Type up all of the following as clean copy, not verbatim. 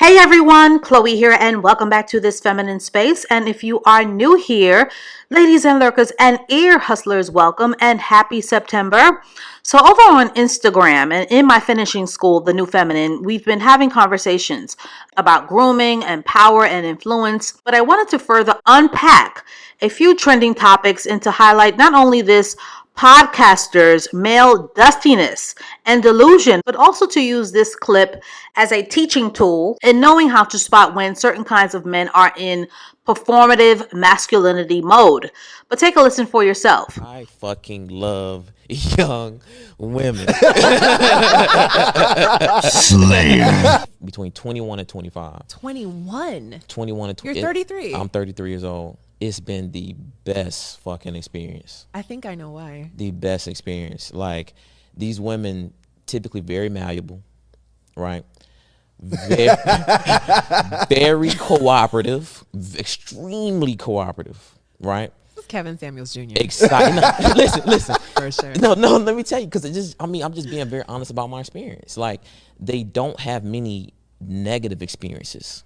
Hey everyone, Chloe here, and welcome back to this feminine space. And if you are new here, ladies and lurkers and ear hustlers, welcome and happy September. So, over on Instagram and in my finishing school, The New Feminine, we've been having conversations about grooming and power and influence. But I wanted to further unpack a few trending topics and to highlight not only this podcasters' male dustiness and delusion, but also to use this clip as a teaching tool in knowing how to spot when certain kinds of men are in performative masculinity mode. But take a listen for yourself. I fucking love young women. Slayer. Between 21 and 25. 21. 21 and 20. You're 33. I'm 33 years old. It's been the best fucking experience. I think I know why. The best experience. Like, these women, typically very malleable, right? Very, very cooperative, extremely cooperative, right? This is Kevin Samuels Jr. Exciting. No, listen. For sure. No, let me tell you, because I'm just being very honest about my experience. Like, they don't have many negative experiences.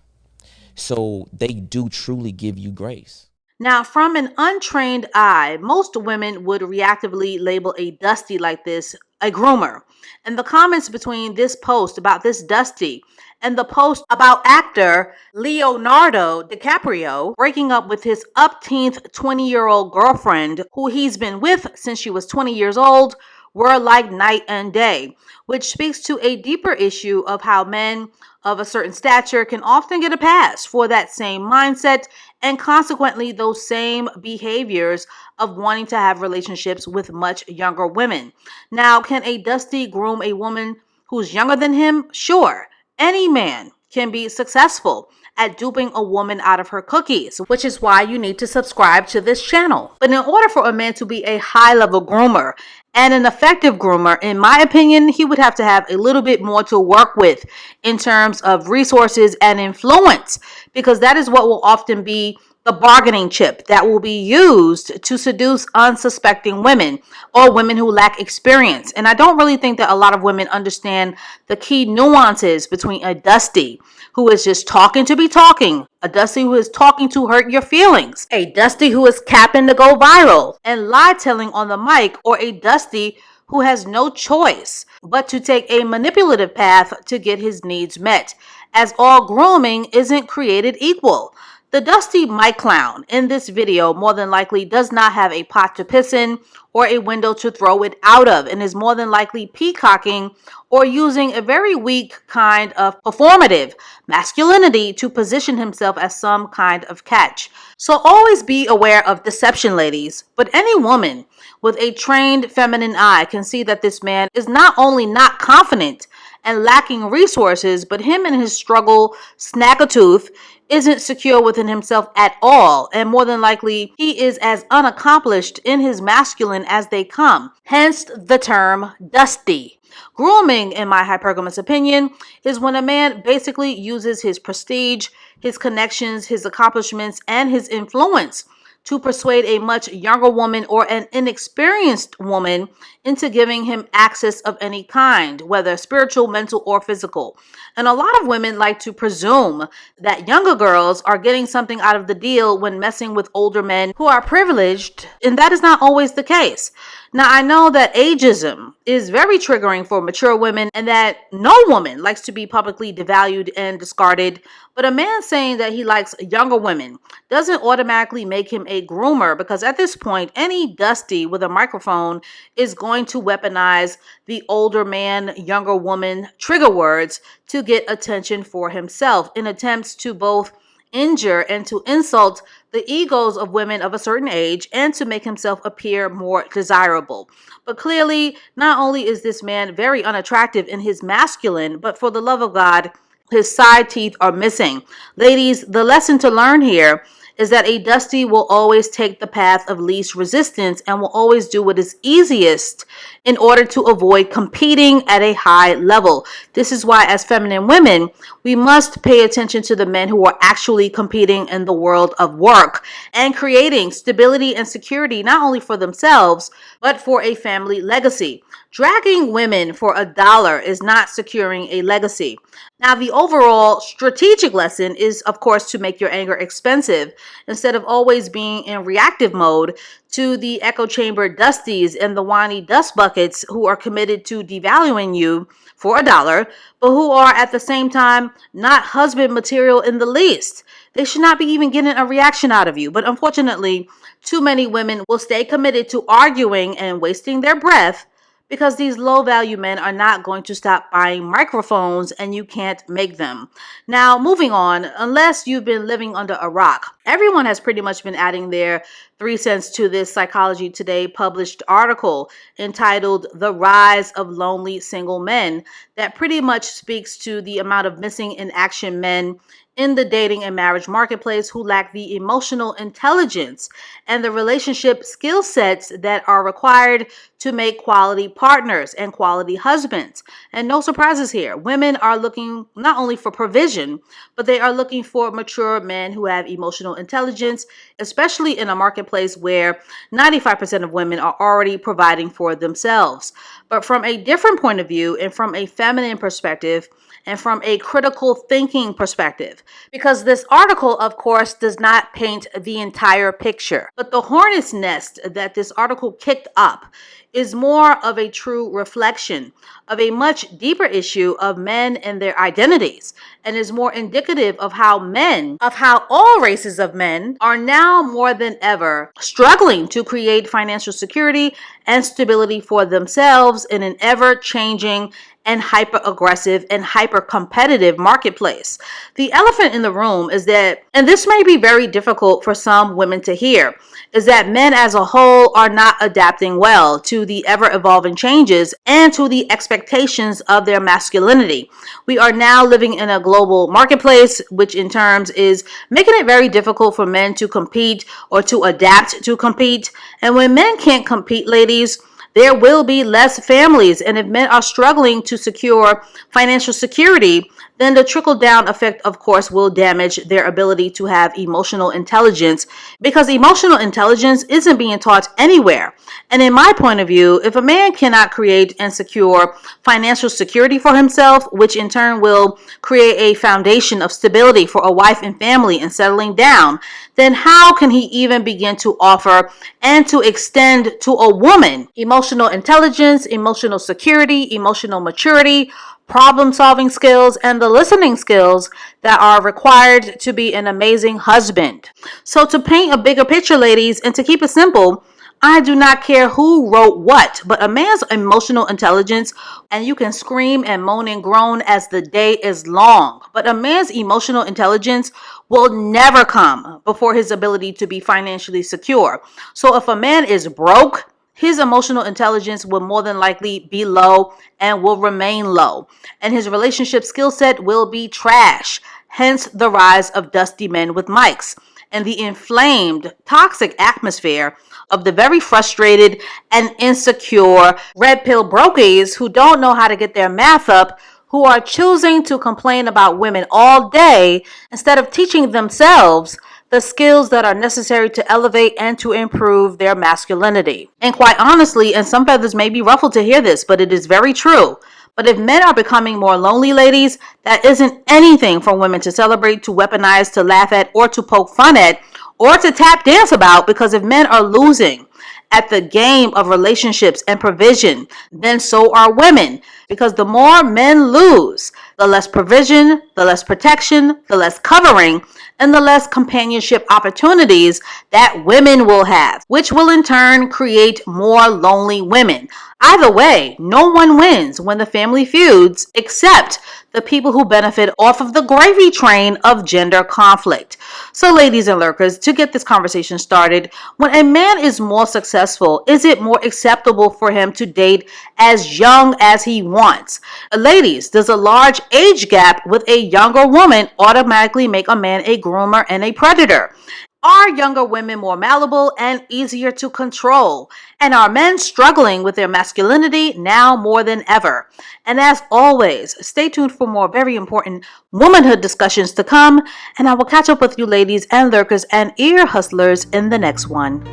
So they do truly give you grace. Now, from an untrained eye, most women would reactively label a dusty like this a groomer. And the comments between this post about this dusty and the post about actor Leonardo DiCaprio breaking up with his upteenth 20-year-old girlfriend, who he's been with since she was 20 years old, were like night and day, which speaks to a deeper issue of how men of a certain stature can often get a pass for that same mindset and consequently those same behaviors of wanting to have relationships with much younger women. Now, can a dusty groom a woman who's younger than him? Sure. Any man can be successful at duping a woman out of her cookies, which is why you need to subscribe to this channel. But in order for a man to be a high-level groomer and an effective groomer, in my opinion, he would have to have a little bit more to work with in terms of resources and influence, because that is what will often be the bargaining chip that will be used to seduce unsuspecting women or women who lack experience. And I don't really think that a lot of women understand the key nuances between a dusty who is just talking to be talking, a dusty who is talking to hurt your feelings, a dusty who is capping to go viral and lie telling on the mic, or a dusty who has no choice but to take a manipulative path to get his needs met, as all grooming isn't created equal. The dusty mic clown in this video more than likely does not have a pot to piss in or a window to throw it out of, and is more than likely peacocking or using a very weak kind of performative masculinity to position himself as some kind of catch. So always be aware of deception, ladies. But any woman with a trained feminine eye can see that this man is not only not confident and lacking resources, but him and his struggle snaggletooth isn't secure within himself at all, and more than likely he is as unaccomplished in his masculine as they come, hence the term dusty. Grooming, in my hypergamous opinion, is when a man basically uses his prestige, his connections, his accomplishments, and his influence to persuade a much younger woman or an inexperienced woman into giving him access of any kind, whether spiritual, mental, or physical. And a lot of women like to presume that younger girls are getting something out of the deal when messing with older men who are privileged, and that is not always the case. Now, I know that ageism is very triggering for mature women and that no woman likes to be publicly devalued and discarded, but a man saying that he likes younger women doesn't automatically make him a groomer, because at this point, any dusty with a microphone is going to weaponize the older man, younger woman trigger words to get attention for himself in attempts to both injure and to insult the egos of women of a certain age and to make himself appear more desirable. But clearly, not only is this man very unattractive in his masculine, but for the love of God, his side teeth are missing. Ladies, the lesson to learn here is that a dusty will always take the path of least resistance and will always do what is easiest in order to avoid competing at a high level. This is why, as feminine women, we must pay attention to the men who are actually competing in the world of work and creating stability and security, not only for themselves, but for a family legacy. Dragging women for $1 is not securing a legacy. Now, the overall strategic lesson is, of course, to make your anger expensive instead of always being in reactive mode to the echo chamber dusties and the whiny dust buckets who are committed to devaluing you for $1, but who are at the same time not husband material in the least. They should not be even getting a reaction out of you. But unfortunately, too many women will stay committed to arguing and wasting their breath because these low value men are not going to stop buying microphones and you can't make them. Now, moving on, unless you've been living under a rock, everyone has pretty much been adding their 3 cents to this Psychology Today published article entitled The Rise of Lonely Single Men that pretty much speaks to the amount of missing in action men in the dating and marriage marketplace who lack the emotional intelligence and the relationship skill sets that are required to make quality partners and quality husbands. And no surprises here. Women are looking not only for provision, but they are looking for mature men who have emotional intelligence, especially in a marketplace where 95% of women are already providing for themselves. But from a different point of view and from a feminine perspective, and from a critical thinking perspective. Because this article, of course, does not paint the entire picture. But the hornet's nest that this article kicked up is more of a true reflection of a much deeper issue of men and their identities, and is more indicative of how all races of men are now more than ever struggling to create financial security and stability for themselves in an ever-changing and hyper-aggressive and hyper-competitive marketplace. The elephant in the room is that, and this may be very difficult for some women to hear, is that men as a whole are not adapting well to the ever-evolving changes and to the expectations of their masculinity. We are now living in a global marketplace, which in terms is making it very difficult for men to compete or to adapt to compete. And when men can't compete, ladies, there will be less families. And if men are struggling to secure financial security, then the trickle-down effect, of course, will damage their ability to have emotional intelligence, because emotional intelligence isn't being taught anywhere. And in my point of view, if a man cannot create and secure financial security for himself, which in turn will create a foundation of stability for a wife and family and settling down, then how can he even begin to offer and to extend to a woman emotional intelligence, emotional security, emotional maturity, problem-solving skills, and the listening skills that are required to be an amazing husband? So to paint a bigger picture, ladies, and to keep it simple, I do not care who wrote what, but a man's emotional intelligence, and you can scream and moan and groan as the day is long, but a man's emotional intelligence will never come before his ability to be financially secure. So if a man is broke, his emotional intelligence will more than likely be low and will remain low, and his relationship skill set will be trash. Hence the rise of dusty men with mics and the inflamed, toxic atmosphere of the very frustrated and insecure red pill brokies who don't know how to get their math up, who are choosing to complain about women all day instead of teaching themselves the skills that are necessary to elevate and to improve their masculinity. And quite honestly, and some feathers may be ruffled to hear this, but it is very true. But if men are becoming more lonely, ladies, that isn't anything for women to celebrate, to weaponize, to laugh at, or to poke fun at, or to tap dance about, because if men are losing at the game of relationships and provision, then so are women. Because the more men lose, the less provision, the less protection, the less covering, and the less companionship opportunities that women will have, which will in turn create more lonely women. Either way, no one wins when the family feuds, except the people who benefit off of the gravy train of gender conflict. So ladies and lurkers, to get this conversation started, when a man is more successful, is it more acceptable for him to date as young as he wants? Ladies, does a large age gap with a younger woman automatically make a man a groomer and a predator? Are younger women more malleable and easier to control? And are men struggling with their masculinity now more than ever? And as always, stay tuned for more very important womanhood discussions to come. And I will catch up with you ladies and lurkers and ear hustlers in the next one.